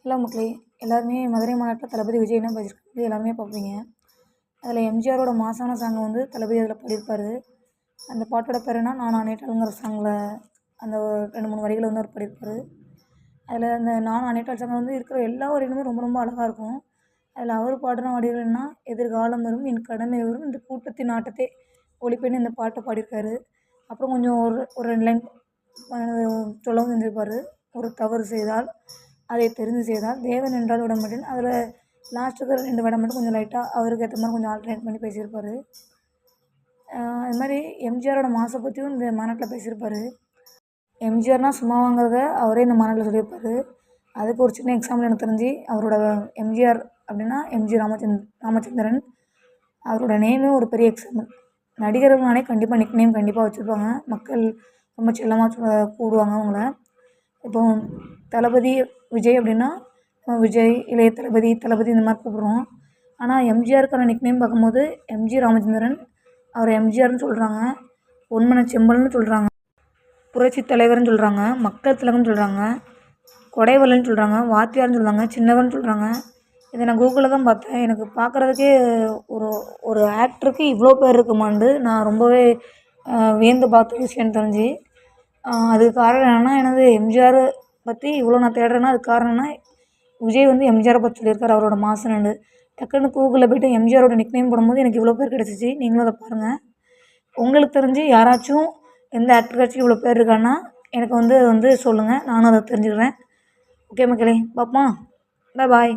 Hello மக்களே, எல்லாருமே மதுரை மாநாட்டில் தளபதி விஜய் என்ன பேசியிருக்காரு எல்லாருமே பார்ப்பீங்க. அதில் எம்ஜிஆரோட மாசான சாங்கை வந்து தளபதி அதில் பாடியிருப்பார். அந்த பாட்டோட பேர் என்ன, நான் ஆனேட்டாளுங்கிற சாங்கில் அந்த 2-3 வரிகளை வந்து அவர் பாடியிருப்பார். அதில் அந்த நான் ஆனேட்டாள் சாங்கை வந்து இருக்கிற எல்லா வரிகளுமே ரொம்ப ரொம்ப அழகாக இருக்கும். அதில் அவர் பாடின வரிகள் என்ன, எதிர்காலம் வரும் என் கடமை வரும் இந்த கூட்டத்தின் ஆட்டத்தை ஒழிப்பேன்னு இந்த பாட்டை பாடியிருக்காரு. அப்புறம் கொஞ்சம் ஒரு 2 லைன் சொல்லவும் செஞ்சிருப்பார். ஒரு தவறு செய்தால் அதை தெரிந்து செய்தால் தேவன் என்றால் விட மாட்டேன். அதில் லாஸ்ட்டுக்கு 2 வடை மட்டும் கொஞ்சம் லைட்டாக அவருக்கு ஏற்ற மாதிரி கொஞ்சம் ஆல்டர்னேட் பண்ணி பேசியிருப்பார். அது மாதிரி எம்ஜிஆரோட மாசை பற்றியும் இந்த மாநாட்டில் பேசியிருப்பார். எம்ஜிஆர்னால் சும்மா வாங்கிறத அவரே இந்த மாநாட்டில் சொல்லியிருப்பார். அதுக்கு ஒரு சின்ன எக்ஸாம்பிள் எனக்கு தெரிஞ்சு, அவரோட எம்ஜிஆர் அப்படின்னா எம்ஜி ராமச்சந்திரன். அவரோட நேமே ஒரு பெரிய எக்ஸாம்பிள். நடிகர்கள்னாலே கண்டிப்பாக நிக் நேம் கண்டிப்பாக வச்சுருப்பாங்க. மக்கள் ரொம்ப செல்லமாக கூடுவாங்க அவங்கள. இப்போ தளபதி விஜய் அப்படின்னா விஜய், இளைய தளபதி, தளபதி இந்த மாதிரி கூப்பிடுறோம். ஆனால் எம்ஜிஆருக்கான நிக் நேம் பார்க்கும்போது எம்ஜி ராமச்சந்திரன், அவரை எம்ஜிஆர்னு சொல்கிறாங்க, பொன்மன செம்மல்னு சொல்கிறாங்க, புரட்சி தலைவர்னு சொல்கிறாங்க, மக்கள் திலகம்னு சொல்கிறாங்க, கொடைவள்ளல்னு சொல்கிறாங்க, வாத்தியார்னு சொல்கிறாங்க, சின்னவர்னு சொல்கிறாங்க. இதை நான் கூகுளில் தான் பார்த்தேன். எனக்கு பார்க்குறதுக்கே ஒரு ஆக்டருக்கு இவ்வளோ பேர் இருக்குமான்னு நான் ரொம்பவே வியந்து பார்த்த விஷயம் தெரிஞ்சு. அதுக்கு காரணம் என்னென்னா, எனது எம்ஜிஆர் பற்றி இவ்வளோ நான் தேடுறேன்னா அதுக்கு காரணம்னா, விஜய் வந்து எம்ஜிஆரை பற்றி சொல்லியிருக்காரு அவரோட மாசுன்னு. டக்குன்னு கூகுளில் போய்ட்டு எம்ஜிஆரோட நிக் நேம் போடும்போது எனக்கு இவ்வளோ பேர் கிடச்சிச்சு. நீங்களும் அதை பாருங்கள். உங்களுக்கு தெரிஞ்சு யாராச்சும் எந்த ஆக்டருக்காச்சும் இவ்வளோ பேர் இருக்கான்னா எனக்கு வந்து சொல்லுங்கள், நானும் அதை தெரிஞ்சுக்கிறேன். ஓகே மக்களே, பார்ப்போமா? பாய்.